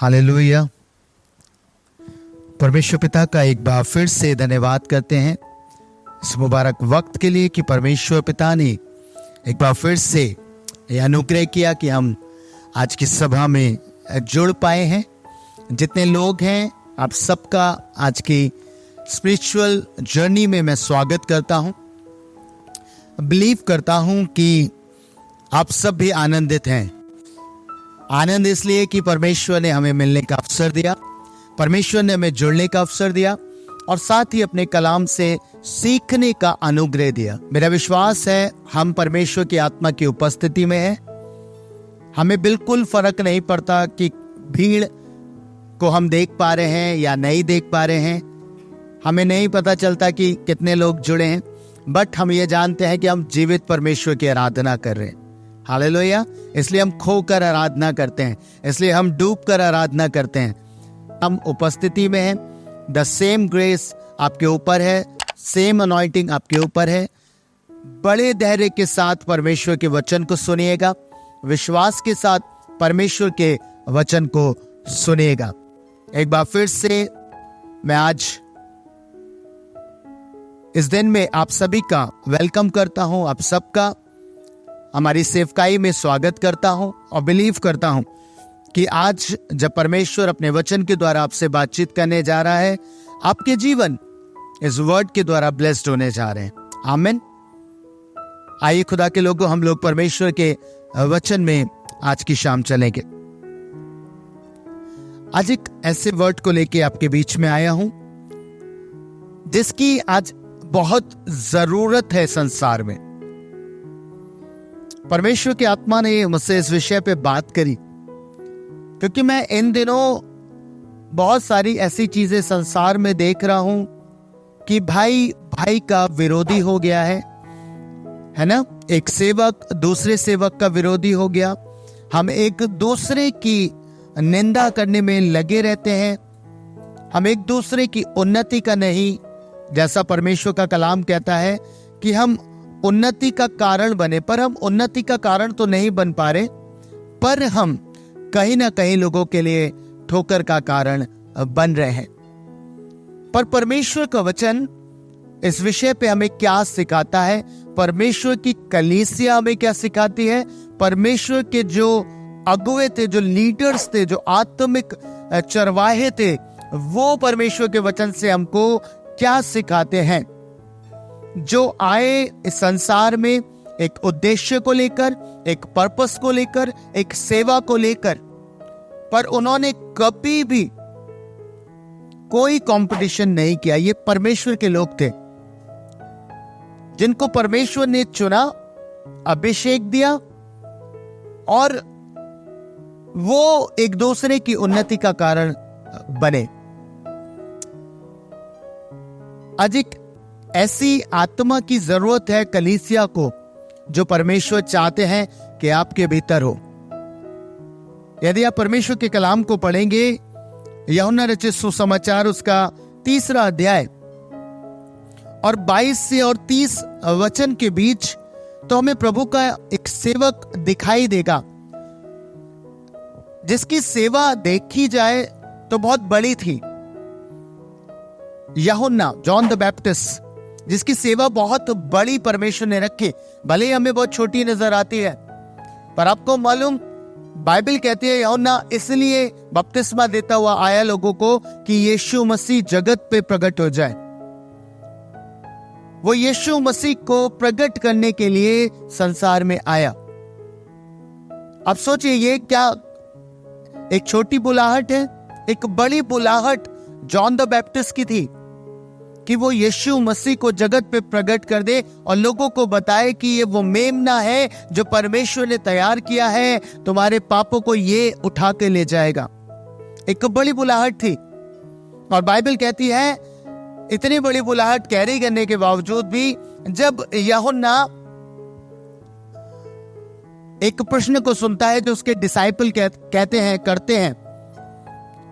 Hallelujah. परमेश्वर पिता का एक बार फिर से धन्यवाद करते हैं इस मुबारक वक्त के लिए कि परमेश्वर पिता ने एक बार फिर से यह अनुग्रह किया कि हम आज की सभा में जुड़ पाए हैं। जितने लोग हैं आप सबका आज की स्पिरिचुअल जर्नी में मैं स्वागत करता हूं। बिलीव करता हूं कि आप सब भी आनंदित हैं। आनंद इसलिए कि परमेश्वर ने हमें मिलने का अवसर दिया, परमेश्वर ने हमें जुड़ने का अवसर दिया और साथ ही अपने कलाम से सीखने का अनुग्रह दिया। मेरा विश्वास है हम परमेश्वर की आत्मा की उपस्थिति में हैं। हमें बिल्कुल फर्क नहीं पड़ता कि भीड़ को हम देख पा रहे हैं या नहीं देख पा रहे हैं। हमें नहीं पता चलता कि कितने लोग जुड़े हैं, बट हम ये जानते हैं कि हम जीवित परमेश्वर की आराधना कर रहे हैं। हालेलुया। इसलिए हम खोकर आराधना करते हैं, इसलिए हम डूब कर आराधना करते हैं। हम उपस्थिति में हैं। द सेम ग्रेस आपके ऊपर है, सेम अनॉइंटिंग आपके ऊपर है। बड़े धैर्य के साथ परमेश्वर के वचन को सुनिएगा, विश्वास के साथ परमेश्वर के वचन को सुनिएगा। एक बार फिर से मैं आज इस दिन में आप सभी का वेलकम करता हूं, आप सबका हमारी सेवकाई में स्वागत करता हूं और बिलीव करता हूं कि आज जब परमेश्वर अपने वचन के द्वारा आपसे बातचीत करने जा रहा है, आपके जीवन इस वर्ड के द्वारा ब्लेस्ड होने जा रहे हैं। आमीन। आइए खुदा के लोगों, हम लोग परमेश्वर के वचन में आज की शाम चलेंगे। आज एक ऐसे वर्ड को लेके आपके बीच में आया हूं जिसकी आज बहुत जरूरत है संसार में। परमेश्वर की आत्मा ने मुझसे इस विषय पे बात करी क्योंकि मैं इन दिनों बहुत सारी ऐसी चीजें संसार में देख रहा हूं कि भाई भाई का विरोधी हो गया है ना। एक सेवक दूसरे सेवक का विरोधी हो गया। हम एक दूसरे की निंदा करने में लगे रहते हैं। हम एक दूसरे की उन्नति का नहीं, जैसा परमेश्वर का कलाम कहता है कि हम उन्नति का कारण बने, पर हम उन्नति का कारण तो नहीं बन पा रहे, पर हम कहीं ना कहीं लोगों के लिए ठोकर का कारण बन रहे हैं। पर परमेश्वर का वचन इस विषय पे हमें क्या सिखाता है, परमेश्वर की कलीसिया हमें क्या सिखाती है, परमेश्वर के जो अगुवे थे, जो लीडर्स थे, जो आत्मिक चरवाहे थे, वो परमेश्वर के वचन से हमको क्या सिखाते हैं। जो आए इस संसार में एक उद्देश्य को लेकर, एक पर्पस को लेकर, एक सेवा को लेकर, पर उन्होंने कभी भी कोई कंपटीशन नहीं किया। ये परमेश्वर के लोग थे जिनको परमेश्वर ने चुना, अभिषेक दिया और वो एक दूसरे की उन्नति का कारण बने। आज एक ऐसी आत्मा की जरूरत है कलीसिया को जो परमेश्वर चाहते हैं कि आपके भीतर हो। यदि आप परमेश्वर के कलाम को पढ़ेंगे, यूहन्ना रचित सुसमाचार उसका 3 अध्याय और 22 से और 30 वचन के बीच, तो हमें प्रभु का एक सेवक दिखाई देगा जिसकी सेवा देखी जाए तो बहुत बड़ी थी। यूहन्ना, जॉन द बैप्टिस्ट, जिसकी सेवा बहुत बड़ी परमेश्वर ने रखी, भले ही हमें बहुत छोटी नजर आती है, पर आपको मालूम बाइबल कहती है यूहन्ना इसलिए बपतिस्मा देता हुआ आया लोगों को कि यीशु मसीह जगत पे प्रकट हो जाए। वो यीशु मसीह को प्रकट करने के लिए संसार में आया। अब सोचिए, ये क्या एक छोटी बुलाहट है? एक बड़ी बुलाहट जॉन द बैप्टिस्ट की थी कि वो यीशु मसीह को जगत पे प्रकट कर दे और लोगों को बताए कि ये वो मेमना है जो परमेश्वर ने तैयार किया है, तुम्हारे पापों को ये उठा के ले जाएगा। एक बड़ी बुलाहट थी। और बाइबल कहती है इतनी बड़ी बुलाहट कैरी करने के बावजूद भी जब यूहन्ना एक प्रश्न को सुनता है जो उसके डिसाइपल कहते हैं, करते हैं,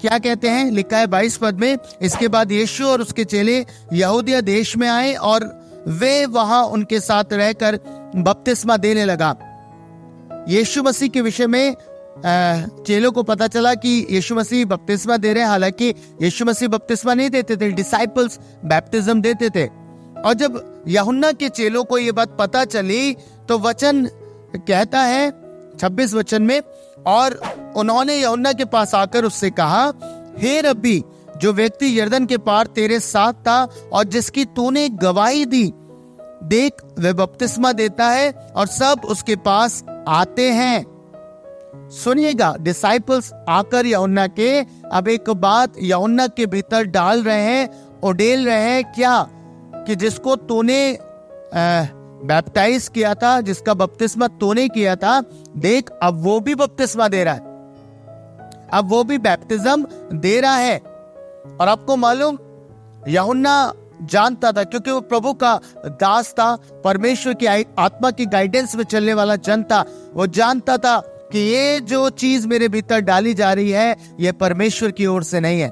क्या कहते हैं? लिखा है 22 पद में, इसके बाद यीशु और उसके चेले यहूदिया देश में आए और वे वहां उनके साथ रहकर बपतिस्मा देने लगा। यीशु मसीह के विषय में चेलों को पता चला कि यीशु मसीह बपतिस्मा दे रहे हैं। हालांकि यीशु मसीह बपतिस्मा नहीं देते थे, डिसाइपल्स बैप्टिज्म देते थे। और जब यूहन्ना के चेलों को ये बात पता चली तो वचन कहता है 26 वचन में, और उन्होंने यूहन्ना के पास आकर उससे कहा, हे रब्बी, जो व्यक्ति यरदन के पार तेरे साथ था और जिसकी तूने गवाही दी, देख वह बपतिस्मा देता है और सब उसके पास आते हैं। सुनिएगा, डिसाइपल्स आकर यूहन्ना के अब एक बात यूहन्ना के भीतर डाल रहे हैं, उड़ेल रहे हैं, क्या कि जिसको तूने बैप्टाइज किया था, जिसका बपतिस्मा तूने किया था, देख अब वो भी बपतिस्मा दे रहा है, अब वो भी बैप्टिज्म दे रहा है। और आपको मालूम, यूहन्ना जानता था, क्योंकि वो प्रभु का दास था, परमेश्वर की आत्मा की गाइडेंस में चलने वाला जन था। वो जानता था कि ये जो चीज मेरे भीतर डाली जा रही है ये परमेश्वर की ओर से नहीं है।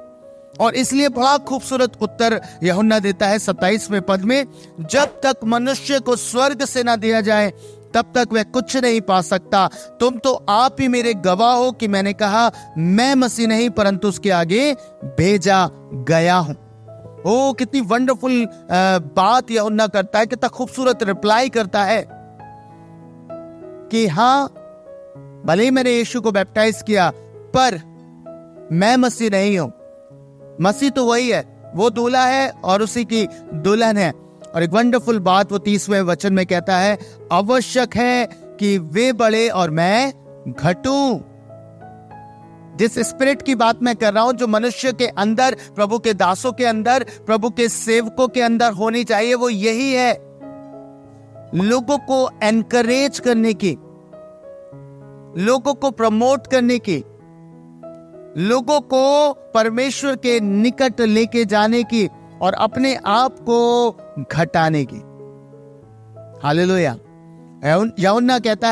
और इसलिए बड़ा खूबसूरत उत्तर यूहन्ना देता है 27वें पद में, जब तक मनुष्य को स्वर्ग से ना दिया जाए तब तक वह कुछ नहीं पा सकता। तुम तो आप ही मेरे गवाह हो कि मैंने कहा, मैं मसीह नहीं परंतु उसके आगे भेजा गया हूं। ओ, कितनी वंडरफुल बात यूहन्ना करता है, कितना खूबसूरत रिप्लाई करता है कि हाँ, भले ही मैंने यीशु को बैप्टाइज किया पर मैं मसीह नहीं हूं। मसीह तो वही है, वो दूल्हा है और उसी की दुल्हन है। और एक वंडरफुल बात वो 30वें वचन में कहता है, आवश्यक है कि वे बढ़े और मैं घटूं। जिस स्पिरिट की बात मैं कर रहा हूं, जो मनुष्य के अंदर, प्रभु के दासों के अंदर, प्रभु के सेवकों के अंदर होनी चाहिए, वो यही है, लोगों को एनकरेज करने की, लोगों को प्रमोट करने की, लोगों को परमेश्वर के निकट लेके जाने की और अपने आप को घटाने की। हालेलुया। यूहन्ना कहता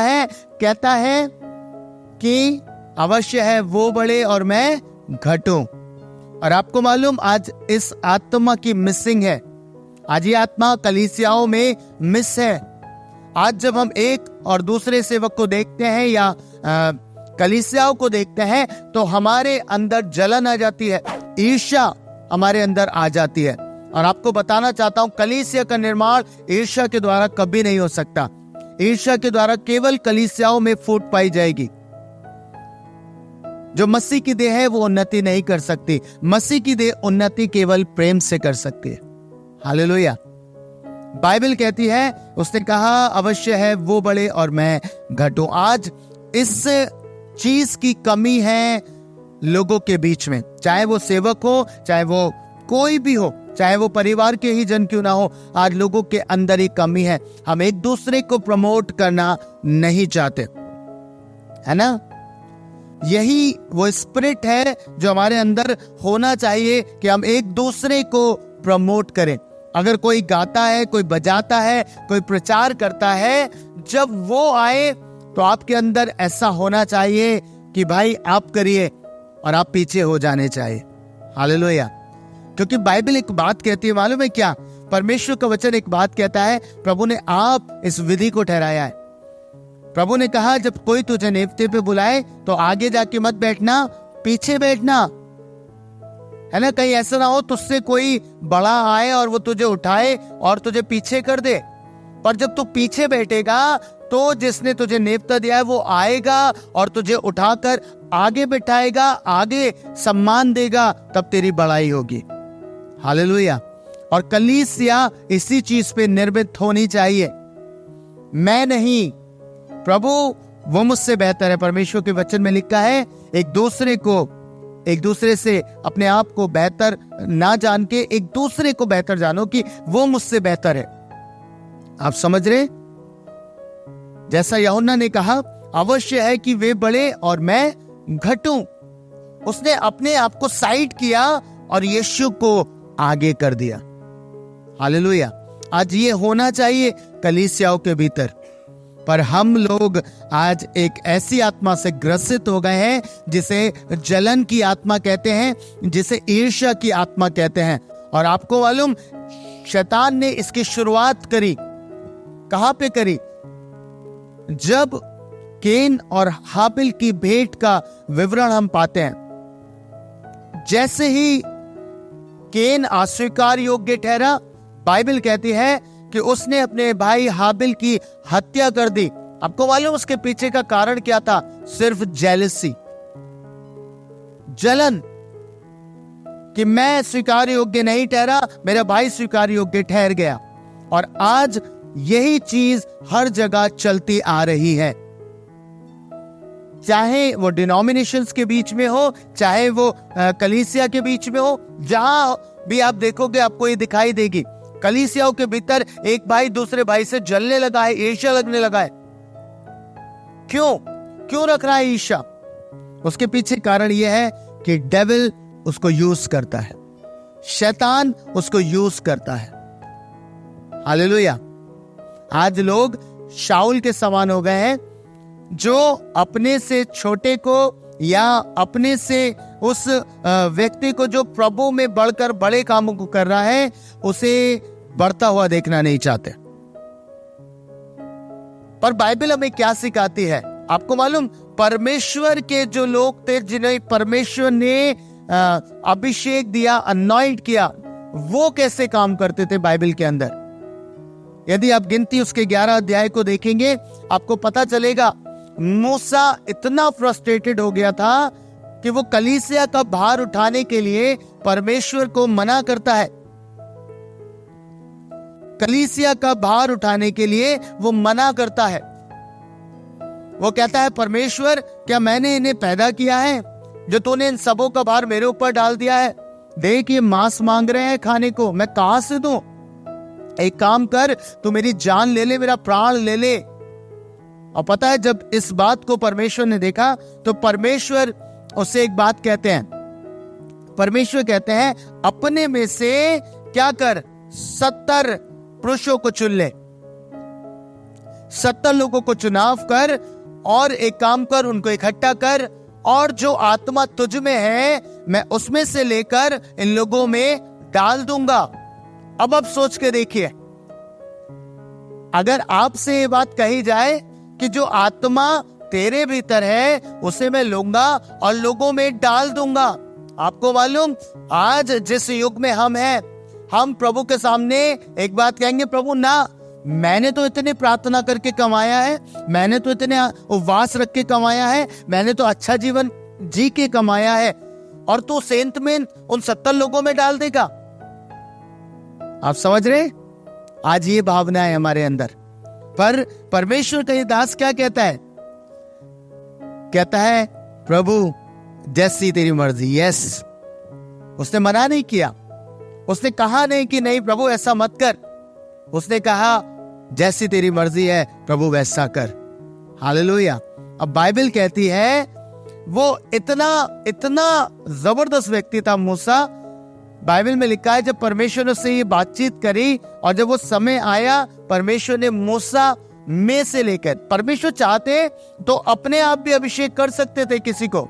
है कि अवश्य है वो बढ़े और मैं घटूं। और आपको मालूम, आज इस आत्मा की मिसिंग है। आज ये आत्मा कलीसियाओं में मिस है। आज जब हम एक और दूसरे सेवक को देखते हैं या कलीसियाओं को देखते हैं तो हमारे अंदर जलन आ जाती है, ईर्ष्या हमारे अंदर आ जाती है। और आपको बताना चाहता हूं, कलीसिया का निर्माण ईर्ष्या के द्वारा कभी नहीं हो सकता। ईर्ष्या के द्वारा केवल कलीसियाओं में फूट पाई जाएगी। जो मसीह की देह है वो उन्नति नहीं कर सकती। मसीह की देह उन्नति केवल प्रेम से कर सकती है। हालेलुया। बाइबल कहती है, उसने कहा अवश्य है वो बढ़े और मैं घटूं। आज इस चीज की कमी है लोगों के बीच में, चाहे वो सेवक हो, चाहे वो कोई भी हो, चाहे वो परिवार के ही जन क्यों ना हो। आज लोगों के अंदर एक कमी है, हम एक दूसरे को प्रमोट करना नहीं चाहते, है ना। यही वो स्पिरिट है जो हमारे अंदर होना चाहिए कि हम एक दूसरे को प्रमोट करें। अगर कोई गाता है, कोई बजाता है, कोई प्रचार करता है, जब वो आए तो आपके अंदर ऐसा होना चाहिए कि भाई आप करिए और आप पीछे हो जाने चाहिए। हालेलुया। क्योंकि बाइबल एक बात कहती है, मालूम है क्या? परमेश्वर का वचन एक बात कहता है, प्रभु ने आप इस विधि को ठहराया है। प्रभु ने कहा, जब कोई तुझे नेवते पे बुलाए तो आगे जाके मत बैठना, पीछे बैठना, है ना। कहीं ऐसा ना हो तुझसे कोई बड़ा आए और वो तुझे उठाए और तुझे पीछे कर दे। पर जब तू पीछे बैठेगा तो जिसने तुझे नेवता दिया है वो आएगा और तुझे उठाकर आगे बिठाएगा, आगे सम्मान देगा, तब तेरी बड़ाई होगी। हालेलुया। और कलीसिया इसी चीज पे निर्मित होनी चाहिए। मैं नहीं, प्रभु वो मुझसे बेहतर है। परमेश्वर के वचन में लिखा है, एक दूसरे से अपने आप को बेहतर ना जान के एक दूसरे को बेहतर जानो कि वो मुझसे बेहतर है। आप समझ रहे? जैसा यूहन्ना ने कहा, अवश्य है कि वे बढ़े और मैं घटूं। उसने अपने आप को साइड किया और यीशु को आगे कर दिया। हालेलुया। आज ये होना चाहिए कलीसियाओं के भीतर। पर हम लोग आज एक ऐसी आत्मा से ग्रसित हो गए हैं जिसे जलन की आत्मा कहते हैं, जिसे ईर्ष्या की आत्मा कहते हैं। और आपको मालूम, शैतान ने इसकी शुरुआत करी, कहां पे करी? जब केन और हाबिल की भेंट का विवरण हम पाते हैं। जैसे ही केन अस्वीकार योग्य ठहरा, बाइबल कहती है कि उसने अपने भाई हाबिल की हत्या कर दी। आपको मालूम उसके पीछे का कारण क्या था? सिर्फ जेलसी, जलन, कि मैं स्वीकार योग्य नहीं ठहरा, मेरा भाई स्वीकार योग्य ठहर गया। और आज यही चीज हर जगह चलती आ रही है, चाहे वो डिनोमिनेशंस के बीच में हो, चाहे वो कलीसिया के बीच में हो। जहां भी आप देखोगे आपको ये दिखाई देगी, कलीसियाओं के भीतर एक भाई दूसरे भाई से जलने लगा है, ईर्ष्या लगने लगा है। क्यों रख रहा है ईर्ष्या? उसके पीछे कारण यह है कि डेविल उसको यूज करता है, शैतान उसको यूज करता है। हालेलुया। आज लोग शाऊल के समान हो गए हैं, जो अपने से छोटे को या अपने से उस व्यक्ति को जो प्रभु में बढ़कर बड़े कामों को कर रहा है, उसे बढ़ता हुआ देखना नहीं चाहते। पर बाइबल हमें क्या सिखाती है? आपको मालूम, परमेश्वर के जो लोग थे जिन्हें परमेश्वर ने अभिषेक दिया, अनॉइंट किया, वो कैसे काम करते थे बाइबल के अंदर। यदि आप गिनती उसके 11 अध्याय को देखेंगे, आपको पता चलेगा मूसा इतना फ्रस्ट्रेटेड हो गया था कि वो कलीसिया का भार उठाने के लिए परमेश्वर को मना करता है। कलीसिया का भार उठाने के लिए वो मना करता है। वो कहता है, परमेश्वर, क्या मैंने इन्हें पैदा किया है जो तूने इन सबों का भार मेरे ऊपर डाल दिया है? देख, ये मांस मांग रहे हैं खाने को, मैं कहां से दूं? एक काम कर, तू मेरी जान ले ले, मेरा प्राण ले ले। और पता है, जब इस बात को परमेश्वर ने देखा तो परमेश्वर उससे एक बात कहते हैं। परमेश्वर कहते हैं, अपने में से क्या कर, 70 पुरुषों को चुन ले, 70 लोगों को चुनाव कर और एक काम कर, उनको इकट्ठा कर, और जो आत्मा तुझ में है मैं उसमें से लेकर इन लोगों में डाल दूंगा। अब सोच के देखिए, अगर आपसे ये बात कही जाए कि जो आत्मा तेरे भीतर है उसे मैं लूंगा और लोगों में डाल दूंगा। आपको मालूम, आज जिस युग में हम हैं, हम प्रभु के सामने एक बात कहेंगे, प्रभु ना, मैंने तो इतने प्रार्थना करके कमाया है, मैंने तो इतने उपवास रख के कमाया है, मैंने तो अच्छा जीवन जी के कमाया है, और तू सेंत में उन 70 लोगों में डाल देगा। आप समझ रहे? आज ये भावना है हमारे अंदर। पर परमेश्वर का ये दास क्या कहता है? कहता है, प्रभु जैसी तेरी मर्जी। यस, उसने मना नहीं किया, उसने कहा नहीं कि नहीं प्रभु ऐसा मत कर, उसने कहा जैसी तेरी मर्जी है प्रभु वैसा कर। हालेलुया। अब बाइबल कहती है वो इतना जबरदस्त व्यक्ति था मूसा। बाइबल में लिखा है, जब परमेश्वर ने उससे ये बातचीत करी और जब वो समय आया, परमेश्वर ने मूसा में से लेकर, परमेश्वर चाहते तो अपने आप भी अभिषेक कर सकते थे किसी को,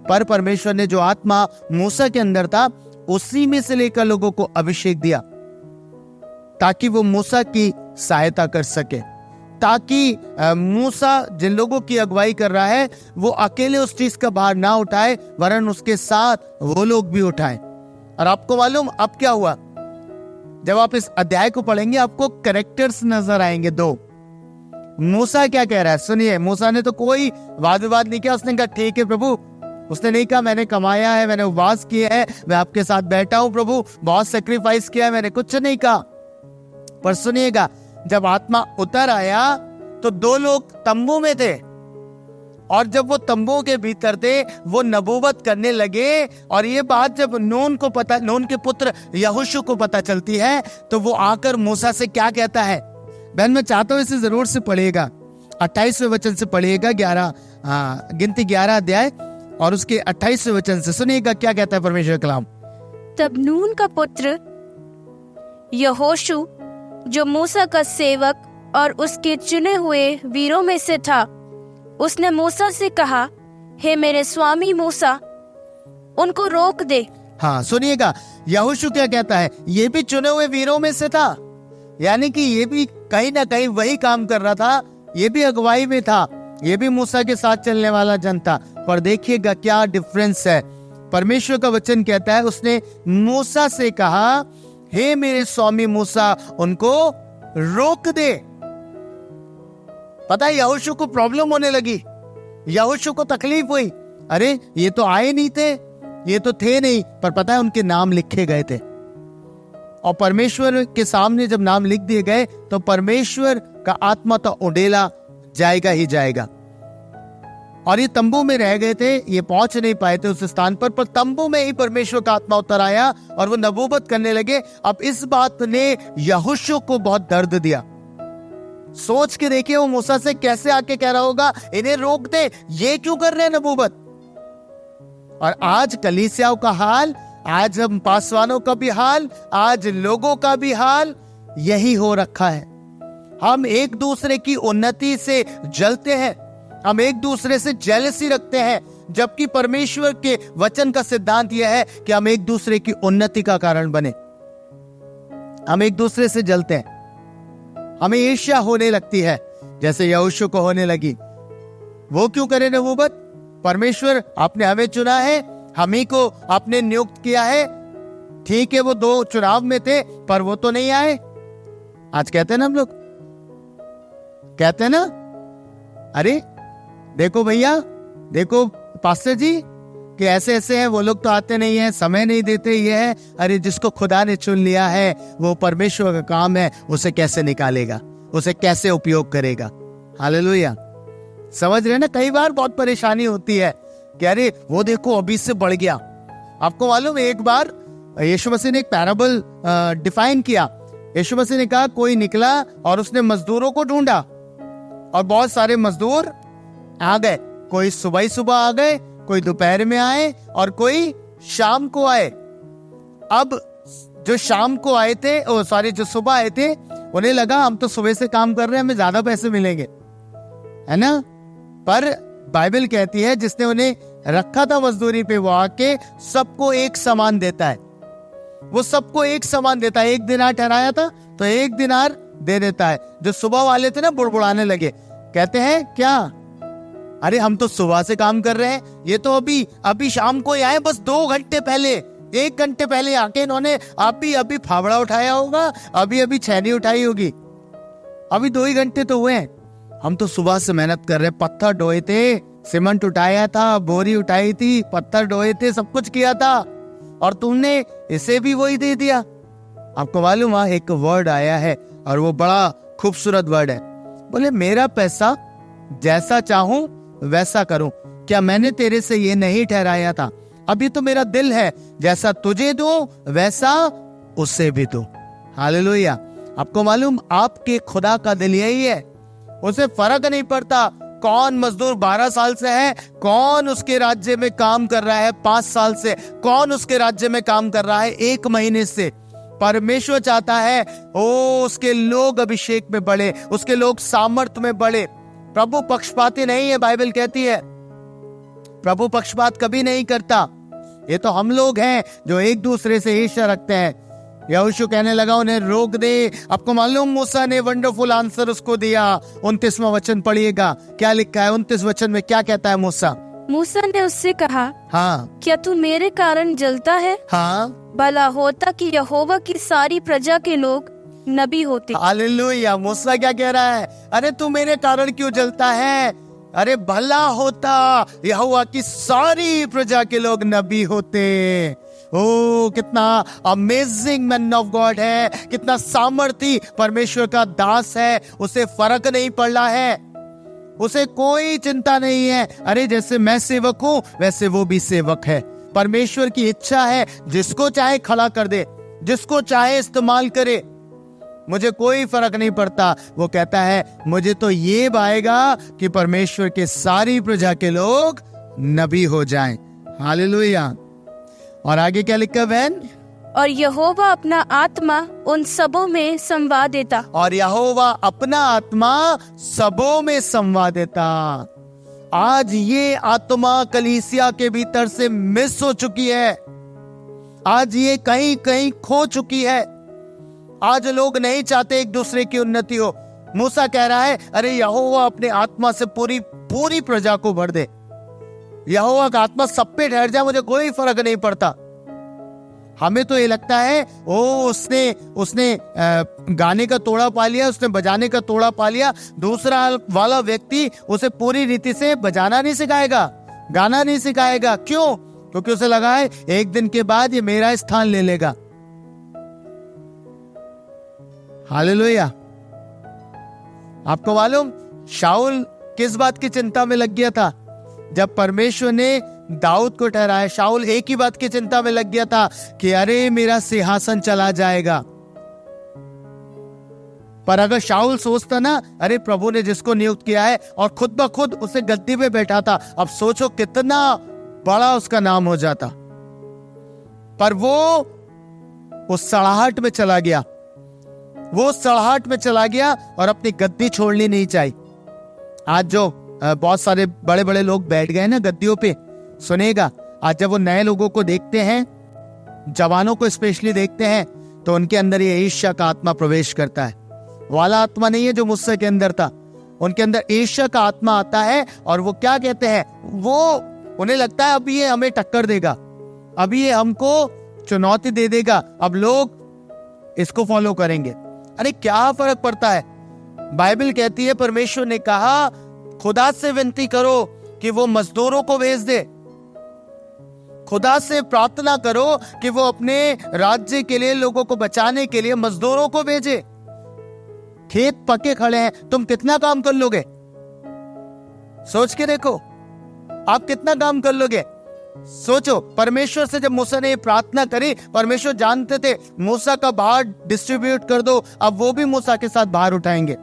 पर परमेश्वर ने जो आत्मा मूसा के अंदर था उसी में से लेकर लोगों को अभिषेक दिया, ताकि वो मूसा की सहायता कर सके, ताकि मूसा जिन लोगों की अगुवाई कर रहा है वो अकेले उस चीज का भार ना उठाए, वरन उसके साथ वो लोग भी उठाएं। और आपको मालूम अब क्या हुआ? जब आप इस अध्याय को पढ़ेंगे आपको कैरेक्टर्स नजर आएंगे दो। मूसा क्या कह रहा है सुनिए। मूसा ने तो कोई वाद विवाद नहीं किया, उसने कहा ठीक है प्रभु। उसने नहीं कहा मैंने कमाया है, मैंने उपवास किया है, मैं आपके साथ बैठा हूं प्रभु, बहुत सेक्रीफाइस किया है, मैंने कुछ नहीं कहा। पर सुनिएगा, जब आत्मा उतर आया तो 2 लोग तंबू में थे, और जब वो तंबू के भीतर थे वो नबूवत करने लगे। और ये बात जब नून के पुत्र यहोशू को पता चलती है तो वो आकर मूसा से क्या कहता है? बहन, मैं चाहता हूं इसे जरूर से पढ़िएगा, 28वें वचन से पढ़िएगा, गिनती 11 अध्याय और उसके 28वें वचन से सुनिएगा क्या कहता है परमेश्वर कलाम। तब नून का पुत्र यहोशू, जो मूसा का सेवक और उसके चुने हुए वीरों में से था, उसने मूसा से कहा, हे मेरे स्वामी मूसा, उनको रोक दे। हाँ, सुनिएगा, यहोशू क्या कहता है? ये भी चुने हुए वीरों में से था, यानी कि ये भी कहीं ना कहीं वही काम कर रहा था, ये भी अगुवाई में था। ये भी मूसा के साथ चलने वाला जन था, पर देखिएगा क्या डिफरेंस है। परमेश्वर का वचन कहता है उसने मूसा से कहा, हे मेरे स्वामी मूसा, उनको रोक दे। पता है यहोशू को प्रॉब्लम होने लगी, यहोशू को तकलीफ हुई। अरे ये तो आए नहीं थे, ये तो थे नहीं, पर पता है उनके नाम लिखे गए थे। और परमेश्वर के सामने जब नाम लिख दिए गए तो परमेश्वर का आत्मा तो उड़ेला जाएगा ही जाएगा। और ये तंबू में रह गए थे, ये पहुंच नहीं पाए थे उस स्थान पर तंबू में ही परमेश्वर का आत्मा उतर आया और वो नबूवत करने लगे। अब इस बात ने यहोशू को बहुत दर्द दिया। सोच के देखिए वो मूसा से कैसे आके कह रहा होगा, इन्हें रोक दे, ये क्यों कर रहे हैं नबूवत। और आज कलीसियाओं का हाल, आज हम पासवानों का भी हाल, आज लोगों का भी हाल यही हो रखा है। हम एक दूसरे की उन्नति से जलते हैं, हम एक दूसरे से जेलसी रखते हैं, जबकि परमेश्वर के वचन का सिद्धांत यह है कि हम एक दूसरे की उन्नति का कारण बने। हम एक दूसरे से जलते हैं, हमें ईर्ष्या होने लगती है जैसे यहोशू को होने लगी। वो क्यों करे नबूवत? परमेश्वर आपने हमें चुना है, हम ही को आपने नियुक्त किया है। ठीक है वो 2 चुनाव में थे पर वो तो नहीं आए। आज कहते हैं ना हम लोग, कहते हैं ना, अरे देखो भैया, देखो पास्टर जी कि ऐसे ऐसे हैं, वो लोग तो आते नहीं है, समय नहीं देते, ये है। अरे जिसको खुदा ने चुन लिया है वो परमेश्वर का काम है, उसे कैसे निकालेगा, उसे कैसे उपयोग करेगा। हालेलुया। समझ रहे ना, कई बार बहुत परेशानी होती है कि अरे वो देखो अभी से बढ़ गया। आपको मालूम है एक बार यीशु मसीह ने एक पैराबल डिफाइन किया। यीशु मसीह ने कहा कोई निकला और उसने मजदूरों को ढूंढा और बहुत सारे मजदूर आ गए। कोई सुबह ही सुबह आ गए, कोई दोपहर में आए और कोई शाम को आए। अब जो शाम को आए थे, जो सुबह आए थे, उन्हें लगा हम तो सुबह से काम कर रहे हैं, हमें ज्यादा पैसे मिलेंगे, है ना। पर बाइबल कहती है जिसने उन्हें रखा था मजदूरी पे, वो आके सबको एक समान देता है। वो सबको एक समान देता है। 1 दिनार ठहराया था तो 1 दिनार दे देता है। जो सुबह वाले थे ना बुड़बुड़ाने लगे, कहते हैं क्या, अरे हम तो सुबह से काम कर रहे हैं, ये तो अभी शाम को ही आए, बस 2 घंटे पहले, 1 घंटे पहले आके इन्होंने अभी फावड़ा उठाया होगा, अभी छैनी उठाई होगी, अभी 2 ही घंटे तो हुए हैं। हम तो सुबह से मेहनत कर रहे, पत्थर ढोए थे, सीमेंट उठाया था, बोरी उठाई थी, पत्थर ढोए थे, सब कुछ किया था, और तुमने इसे भी वही दे दिया। आपको मालूम है एक वर्ड आया है और वो बड़ा खूबसूरत वर्ड है। बोले मेरा पैसा जैसा चाहूं वैसा करूं, क्या मैंने तेरे से ये नहीं ठहराया था? अभी तो मेरा दिल है, जैसा तुझे दूं वैसा उससे भी दूं। हालेलुया। आपको मालूम आपके खुदा का दिल यही है, उसे फर्क नहीं पड़ता कौन मजदूर 12 साल से है, कौन उसके राज्य में काम कर रहा है 5 साल से, कौन उसके राज्य में काम कर रहा है 1 महीने से। परमेश्वर चाहता है उसके लोग अभिषेक में बढ़े, उसके लोग सामर्थ में बढ़े। प्रभु पक्षपाती नहीं है, बाइबल कहती है प्रभु पक्षपात कभी नहीं करता। ये तो हम लोग हैं जो एक दूसरे से ईर्ष्या रखते हैं। यहोशू कहने लगा उन्हें रोक दे। आपको मालूम मूसा ने वंडरफुल आंसर उसको दिया। 29वां वचन पढ़िएगा, क्या लिखा है 29 वचन में, क्या कहता है मूसा? मूसा ने उससे कहा, हाँ, क्या तू मेरे कारण जलता है? हाँ, भला होता कि यहोवा की सारी प्रजा के लोग नबी होते। हालेलुया। मूसा क्या कह रहा है? अरे तू मेरे कारण क्यों जलता है? अरे भला होता यहोवा की सारी प्रजा के लोग नबी होते। ओ कितना अमेजिंग मैन ऑफ गॉड है, कितना सामर्थी परमेश्वर का दास है। उसे फर्क नहीं पड़ रहा है, उसे कोई चिंता नहीं है। अरे जैसे मैं सेवक हूँ वैसे वो भी सेवक है। परमेश्वर की इच्छा है जिसको चाहे खड़ा कर दे, जिसको चाहे इस्तेमाल करे, मुझे कोई फर्क नहीं पड़ता। वो कहता है मुझे तो ये भाएगा कि परमेश्वर के सारी प्रजा के लोग नबी हो जाएं। हालेलुया। और आगे क्या लिखा बहन? और यहोवा अपना आत्मा उन सबों में संवा देता। और यहोवा अपना आत्मा सबों में संवा देता। आज ये आत्मा कलीसिया के भीतर से मिस हो चुकी है, आज ये कहीं कहीं खो चुकी है। आज लोग नहीं चाहते एक दूसरे की उन्नति हो। मूसा कह रहा है, अरे यहोवा अपने आत्मा से पूरी पूरी प्रजा को भर दे, यहोवा का आत्मा सब पे ठहर जाए, मुझे कोई फर्क नहीं पड़ता। हमें तो ये लगता है उसने गाने का तोड़ा पा लिया, उसने बजाने का तोड़ा पा लिया, दूसरा वाला व्यक्ति उसे पूरी रीति से बजाना नहीं सिखाएगा, गाना नहीं सिखाएगा। क्यों? क्योंकि उसे लगा है एक दिन के बाद ये मेरा स्थान ले लेगा। हालेलुया। आपको मालूम शाऊल किस बात की चिंता में लग गया था? जब परमेश्वर ने दाऊद को ठहराया, शाऊल एक ही बात की चिंता में लग गया था कि अरे मेरा सिंहासन चला जाएगा। पर अगर शाऊल सोचता ना, अरे प्रभु ने जिसको नियुक्त किया है, और खुद ब खुद उसे गद्दी पे बैठा था, अब सोचो कितना बड़ा उसका नाम हो जाता। पर वो उस सड़ाहट में चला गया, वो सड़ाहट में चला गया और अपनी गद्दी छोड़नी नहीं चाहिए। आज जो बहुत सारे बड़े बड़े लोग बैठ गए ना गद्दियों पे, सुनेगा, आज जब वो नए लोगों को देखते हैं, जवानों को स्पेशली देखते हैं, तो उनके अंदर ये ईर्ष्या का आत्मा प्रवेश करता है। वाला आत्मा नहीं है जो मूसा के अंदर था, उनके अंदर ईर्ष्या का आत्मा आता है। और वो क्या कहते हैं, वो उन्हें लगता है अभी ये हमें टक्कर देगा, अभी ये हमको चुनौती दे देगा, अब लोग इसको फॉलो करेंगे। अरे क्या फर्क पड़ता है? बाइबल कहती है, परमेश्वर ने कहा खुदा से विनती करो कि वो मजदूरों को भेज दे, खुदा से प्रार्थना करो कि वो अपने राज्य के लिए, लोगों को बचाने के लिए मजदूरों को भेजे। खेत पके खड़े हैं, तुम कितना काम कर लोगे? सोच के देखो, आप कितना काम कर लोगे? सोचो, परमेश्वर से जब मूसा ने प्रार्थना करी, परमेश्वर जानते थे मूसा का भार डिस्ट्रीब्यूट कर दो, अब वो भी मूसा के साथ भार उठाएंगे।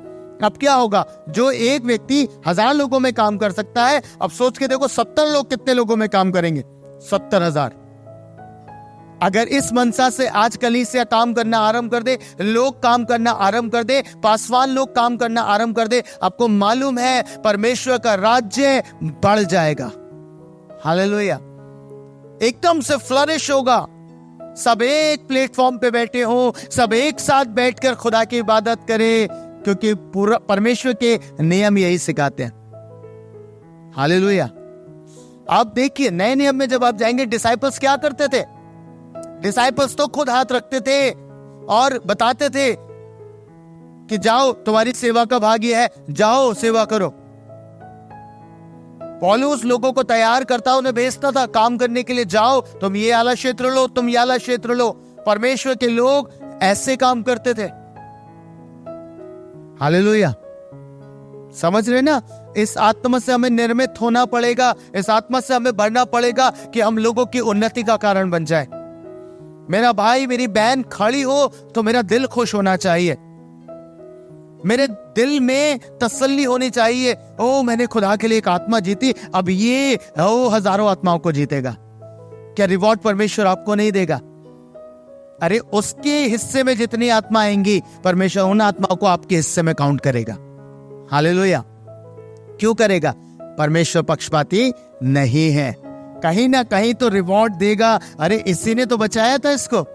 अब क्या होगा? जो एक व्यक्ति 1000 लोगों में काम कर सकता है, अब सोच के देखो 70 लोग कितने लोगों में काम करेंगे? 70,000। अगर इस मनसा से आज कलीसिया काम करना आरंभ कर दे, लोग काम करना आरंभ कर दे, पासवान लोग काम करना आरंभ कर दे, आपको मालूम है परमेश्वर का राज्य बढ़ जाएगा। हालेलुया। एकदम से फ्लरिश होगा। सब एक प्लेटफॉर्म पे बैठे हो, सब एक साथ बैठकर खुदा की इबादत करें, क्योंकि पूरा परमेश्वर के नियम यही सिखाते हैं। हालेलुया। आप देखिए नए नियम में जब आप जाएंगे, डिसाइपल्स क्या करते थे? डिसाइपल्स तो खुद हाथ रखते थे और बताते थे कि जाओ, तुम्हारी सेवा का भाग ये है, जाओ सेवा करो। पौलुस लोगों को तैयार करता, उन्हें भेजता था काम करने के लिए, जाओ तुम ये वाला क्षेत्र लो, तुम ये वाला क्षेत्र लो। परमेश्वर के लोग ऐसे काम करते थे। हालेलुया। समझ रहे ना? इस आत्मा से हमें निर्मित होना पड़ेगा, इस आत्मा से हमें बढ़ना पड़ेगा कि हम लोगों की उन्नति का कारण बन जाए। मेरा भाई मेरी बहन खड़ी हो तो मेरा दिल खुश होना चाहिए, मेरे दिल में तसल्ली होनी चाहिए। ओ मैंने खुदा के लिए एक आत्मा जीती, अब ये हजारों आत्माओं को जीतेगा। क्या रिवॉर्ड परमेश्वर आपको नहीं देगा? अरे उसके हिस्से में जितनी आत्मा आएंगी, परमेश्वर उन आत्माओं को आपके हिस्से में काउंट करेगा। हालेलुया। क्यों करेगा? परमेश्वर पक्षपाती नहीं है, कहीं ना कहीं तो रिवॉर्ड देगा। अरे इसी ने तो बचाया था इसको,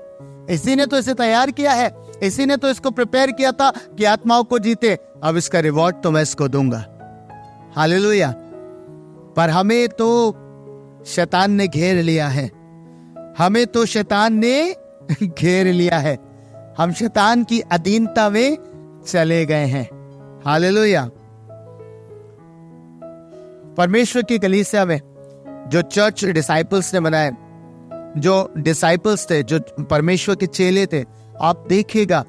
इसी ने तो इसे तैयार किया है, इसी ने तो इसको प्रिपेयर किया था कि आत्माओं को जीते, अब इसका रिवॉर्ड तो मैं इसको दूंगा। हालेलुया। पर हमें तो शैतान ने घेर लिया है, हमें तो शैतान ने घेर लिया है, हम शैतान की अधीनता में चले गए हैं। हालेलुया। परमेश्वर की कलीसिया में जो चर्च डिसाइपल्स ने बनाए, जो डिसाइपल्स थे, जो परमेश्वर के चेले थे, आप देखिएगा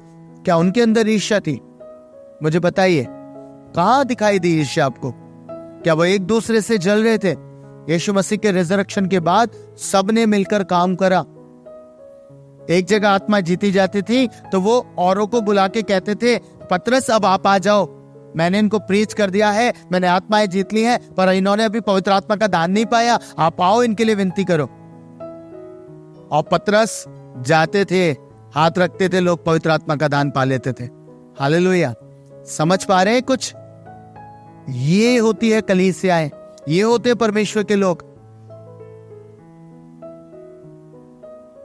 क्या उनके अंदर ईर्ष्या थी? मुझे बताइए, कहां दिखाई दी ईर्ष्या आपको? क्या वो एक दूसरे से जल रहे थे? यीशु मसीह के रिजरेक्शन के बाद सबने मिलकर काम करा। एक जगह आत्मा जीती जाती थी तो वो औरों को बुला के कहते थे, पतरस अब आप आ जाओ, मैंने इनको प्रीच कर दिया है, मैंने आत्माएं जीत ली हैं, पर इन्होंने अभी पवित्र आत्मा का दान नहीं पाया, आप आओ इनके लिए विनती करो। और पतरस जाते थे, हाथ रखते थे, लोग पवित्र आत्मा का दान पा लेते थे। हालेलुया। समझ पा रहे हैं कुछ? ये होती है कलीसियाएं, ये होते हैं परमेश्वर के लोग।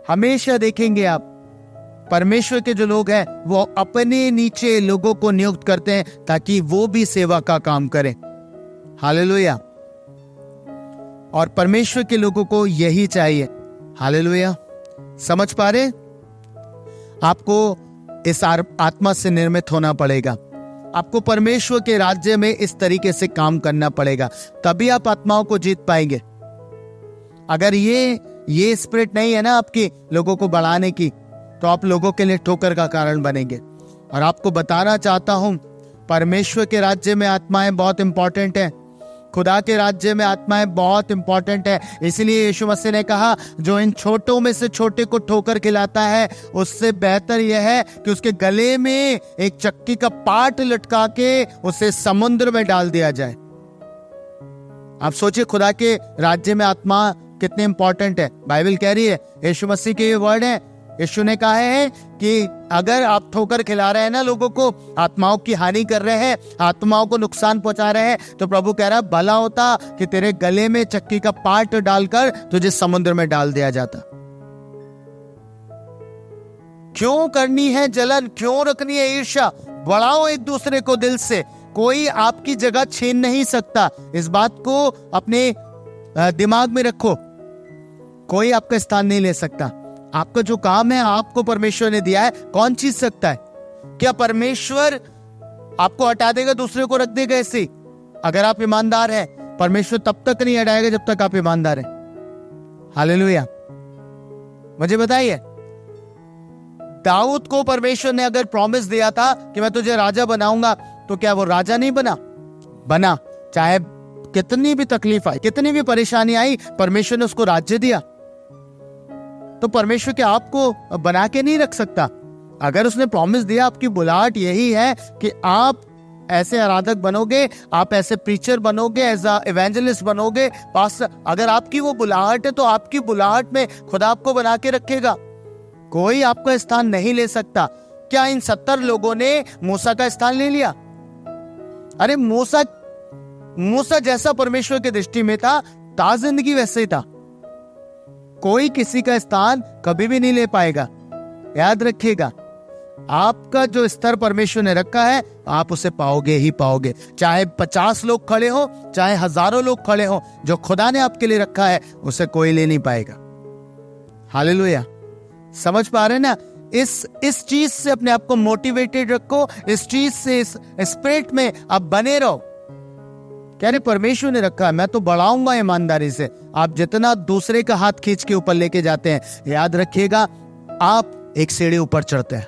हमेशा देखेंगे आप, परमेश्वर के जो लोग हैं वो अपने नीचे लोगों को नियुक्त करते हैं ताकि वो भी सेवा का काम करें। हालेलुया। और परमेश्वर के लोगों को यही चाहिए। हालेलुया। समझ पा रहे? आपको इस आत्मा से निर्मित होना पड़ेगा। आपको परमेश्वर के राज्य में इस तरीके से काम करना पड़ेगा, तभी आप आत्माओं को जीत पाएंगे। अगर ये स्पिरिट नहीं है ना आपकी लोगों को बढ़ाने की, तो आप लोगों के लिए ठोकर का कारण बनेंगे। और आपको बताना चाहता हूं, परमेश्वर के राज्य में आत्माएं बहुत इंपॉर्टेंट है। खुदा के राज्य में आत्माएं बहुत इंपॉर्टेंट है। इसलिए यीशु मसीह ने कहा, जो इन छोटों में से छोटे को ठोकर खिलाता है, उससे बेहतर यह है कि उसके गले में एक चक्की का पाट लटका के उसे समुद्र में डाल दिया जाए। आप सोचिए, खुदा के राज्य में आत्मा कितने इंपॉर्टेंट है। बाइबल कह रही है, यीशु मसीह के ये वर्ड है, यीशु ने कहा है कि अगर आप ठोकर खिला रहे हैं ना लोगों को, आत्माओं की हानि कर रहे हैं, आत्माओं को नुकसान पहुंचा रहे हैं, तो प्रभु कह रहा है भला होता कि तेरे गले में चक्की का पाट डालकर तुझे समुद्र में डाल दिया जाता। क्यों करनी है जलन, क्यों रखनी है ईर्ष्या? बढ़ाओ एक दूसरे को दिल से। कोई आपकी जगह छीन नहीं सकता। इस बात को अपने दिमाग में रखो। कोई आपका स्थान नहीं ले सकता। आपका जो काम है आपको परमेश्वर ने दिया है, कौन छीन सकता है? क्या परमेश्वर आपको हटा देगा, दूसरे को रख देगा ऐसे? अगर आप ईमानदार हैं, परमेश्वर तब तक नहीं हटाएगा जब तक आप ईमानदार हैं। हालेलुया। मुझे बताइए, दाऊद को परमेश्वर ने अगर प्रॉमिस दिया था कि मैं तुझे राजा बनाऊंगा, तो क्या वो राजा नहीं बना? चाहे कितनी भी तकलीफ आई, कितनी भी परेशानी आई, परमेश्वर ने उसको राज्य दिया। तो परमेश्वर क्या आपको बना के नहीं रख सकता? अगर उसने प्रॉमिस दिया, आपकी बुलाहट यही है कि आप ऐसे आराधक बनोगे, आप ऐसे प्रीचर बनोगे, एज अ इवेंजलिस्ट बनोगे, पास्टर। अगर आपकी वो बुलाहट है, तो आपकी बुलाहट में खुदा आपको बना के रखेगा। कोई आपका स्थान नहीं ले सकता। क्या इन 70 लोगों ने मूसा का स्थान ले लिया? अरे मूसा जैसा परमेश्वर की दृष्टि में था जिंदगी वैसे ही था। कोई किसी का स्थान कभी भी नहीं ले पाएगा। याद रखिएगा, आपका जो स्तर परमेश्वर ने रखा है, आप उसे पाओगे ही पाओगे। चाहे 50 लोग खड़े हो, चाहे हजारों लोग खड़े हो, जो खुदा ने आपके लिए रखा है उसे कोई ले नहीं पाएगा। हालेलुया। समझ पा रहे ना? इस चीज से अपने आप को मोटिवेटेड रखो, इस चीज से, इस स्पिरिट में आप बने रहो। कह रहे परमेश्वर ने रखा है, मैं तो बढ़ाऊंगा ईमानदारी से। आप जितना दूसरे का हाथ खींच के ऊपर लेके जाते हैं, याद रखिएगा आप एक सीढ़ी ऊपर चढ़ते हैं।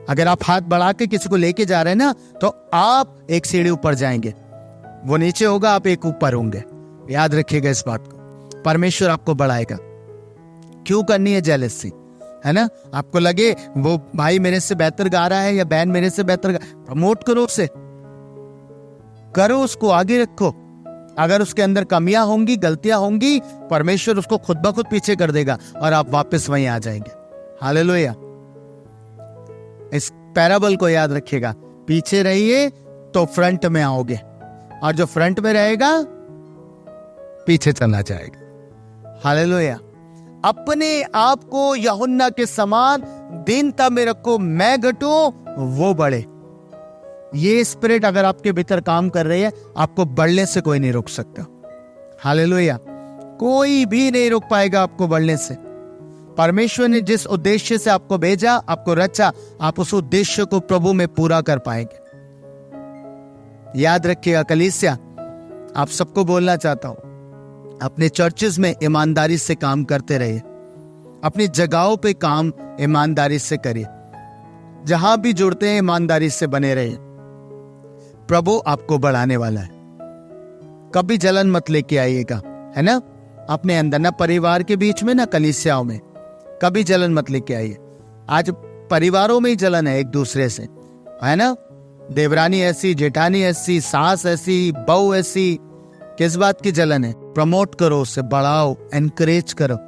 अगर आप हाथ बढ़ा के किसी को लेके जा रहे हैं ना, तो आप एक सीढ़ी ऊपर जाएंगे। वो नीचे होगा, आप एक ऊपर होंगे। याद रखिएगा इस बात को। परमेश्वर आपको बढ़ाएगा। क्यों करनी है जेलसी, है ना? आपको लगे वो भाई मेरे से बेहतर गा रहा है या बहन मेरे से बेहतर प्रमोट करो उसे, करो उसको, आगे रखो। अगर उसके अंदर कमियां होंगी, गलतियां होंगी, परमेश्वर उसको खुद ब खुद पीछे कर देगा और आप वापस वहीं आ जाएंगे। हालेलुया। इस पैराबल को याद रखिएगा, पीछे रहिए तो फ्रंट में आओगे, और जो फ्रंट में रहेगा पीछे चला जाएगा। हालेलुया। अपने आप को यूहन्ना के समान दीनता में रखो, मैं घटूं वो बढ़े। ये स्पिरिट अगर आपके भीतर काम कर रही है, आपको बढ़ने से कोई नहीं रोक सकता। हालेलुया। कोई भी नहीं रोक पाएगा आपको बढ़ने से। परमेश्वर ने जिस उद्देश्य से आपको भेजा, आपको रचा, आप उस उद्देश्य को प्रभु में पूरा कर पाएंगे। याद रखिएगा कलीसिया, आप सबको बोलना चाहता हूं, अपने चर्चेस में ईमानदारी से काम करते रहिए। अपनी जगहों पे काम ईमानदारी से करिए। जहां भी जुड़ते हैं ईमानदारी से बने रहिए। प्रभु आपको बढ़ाने वाला है। कभी जलन मत लेके आइएगा, है ना? अपने अंदर, ना परिवार के बीच में, ना कलीसियाओं में, कभी जलन मत लेके आइए। आज परिवारों में ही जलन है एक दूसरे से, है ना? देवरानी ऐसी, जेठानी ऐसी, सास ऐसी, बहू ऐसी। किस बात की जलन है? प्रमोट करो उसे, बढ़ाओ, एनकरेज करो।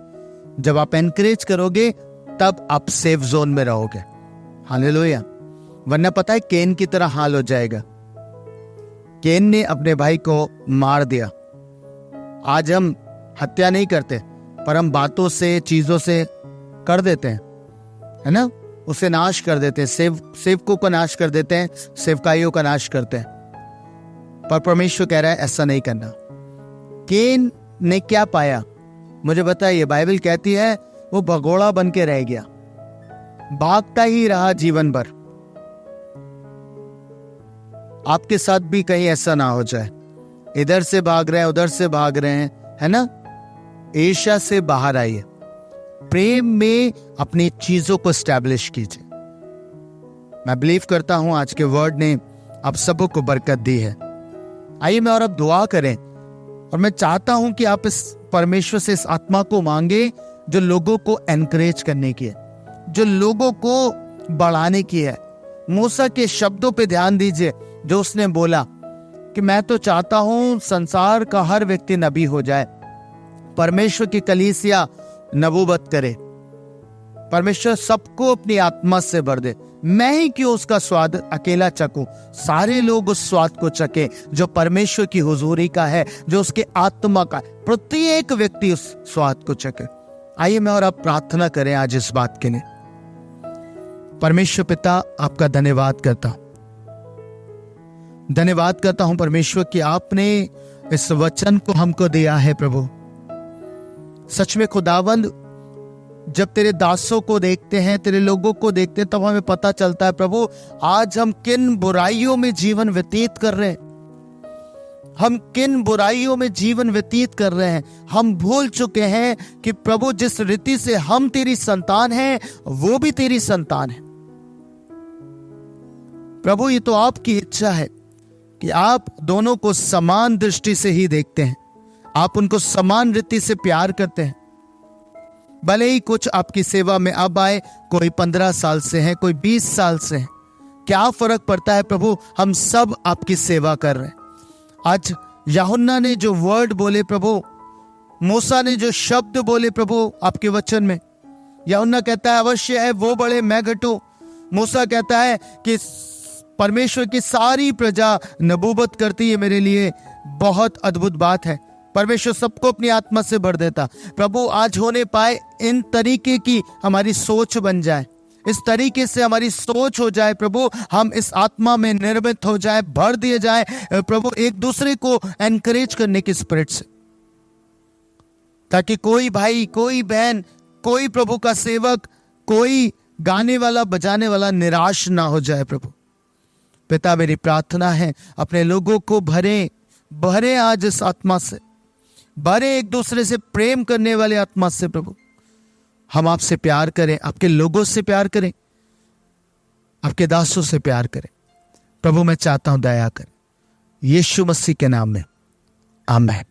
जब आप एनकरेज करोगे तब आप सेफ जोन में रहोगे। हालेलुया। वरना पता है केन की तरह हाल हो जाएगा। केन ने अपने भाई को मार दिया। आज हम हत्या नहीं करते, पर हम बातों से, चीजों से कर देते हैं। है ना, उसे नाश कर देते हैं, सेवकों को नाश कर देते हैं, सेवकाइयों का नाश करते हैं। पर परमेश्वर कह रहा है ऐसा नहीं करना। केन ने क्या पाया मुझे बताइए? बाइबल कहती है वो भगोड़ा बन के रह गया, भागता ही रहा जीवन भर। आपके साथ भी कहीं ऐसा ना हो जाए, इधर से भाग रहे हैं, उधर से भाग रहे हैं, है ना। ईर्ष्या से बाहर आइए, प्रेम में अपनी चीजों को स्टैब्लिश कीजिए। मैं बिलीव करता हूं आज के वर्ड ने आप सबों को बरकत दी है। आइए मैं और अब दुआ करें, और मैं चाहता हूं कि आप इस परमेश्वर से इस आत्मा को मांगे जो लोगों को एनकरेज करने की है, जो लोगों को बढ़ाने की है। मूसा के शब्दों पे ध्यान दीजिए, जो उसने बोला कि मैं तो चाहता हूं संसार का हर व्यक्ति नबी हो जाए, परमेश्वर की कलीसिया नबूवत करे, परमेश्वर सबको अपनी आत्मा से भर दे। मैं ही क्यों उसका स्वाद अकेला चखूं, सारे लोग उस स्वाद को चखे जो परमेश्वर की हुजूरी का है, जो उसके आत्मा का, प्रत्येक व्यक्ति उस स्वाद को चखे। आइए मैं और आप प्रार्थना करें आज इस बात के लिए। परमेश्वर पिता, आपका धन्यवाद करता हूं, धन्यवाद करता हूं परमेश्वर कि आपने इस वचन को हमको दिया है। प्रभु सच में खुदावंद, जब तेरे दासों को देखते हैं, तेरे लोगों को देखते हैं, तब हमें पता चलता है प्रभु आज हम किन बुराइयों में जीवन व्यतीत कर रहे हैं, हम किन बुराइयों में जीवन व्यतीत कर रहे हैं। हम भूल चुके हैं कि प्रभु जिस रीति से हम तेरी संतान हैं वो भी तेरी संतान है। प्रभु ये तो आपकी इच्छा है कि आप दोनों को समान दृष्टि से ही देखते हैं, आप उनको समान रीति से प्यार करते हैं। भले ही कुछ आपकी सेवा में अब आए, कोई 15 साल से हैं, कोई 20 साल से हैं, क्या फर्क पड़ता है प्रभु, हम सब आपकी सेवा कर रहे हैं। आज यूहन्ना ने जो वर्ड बोले प्रभु, मूसा ने जो शब्द बोले प्रभु आपके वचन में, यूहन्ना कहता है अवश्य है वो बड़े मैं घटूं, मूसा कहता है कि परमेश्वर की सारी प्रजा नबूवत करती है मेरे लिए, बहुत अद्भुत बात है। परमेश्वर सबको अपनी आत्मा से भर देता। प्रभु आज होने पाए इन तरीके की हमारी सोच बन जाए, इस तरीके से हमारी सोच हो जाए प्रभु, हम इस आत्मा में निर्मित हो जाए, भर दिए जाए प्रभु एक दूसरे को एनकरेज करने की स्पिरिट से, ताकि कोई भाई, कोई बहन, कोई प्रभु का सेवक, कोई गाने वाला, बजाने वाला निराश ना हो जाए। प्रभु पिता मेरी प्रार्थना है अपने लोगों को भरे आज इस आत्मा से, भरे एक दूसरे से प्रेम करने वाले आत्मा से। प्रभु हम आपसे प्यार करें, आपके लोगों से प्यार करें, आपके दासों से प्यार करें। प्रभु मैं चाहता हूं दया करें, यीशु मसीह के नाम में, आमीन।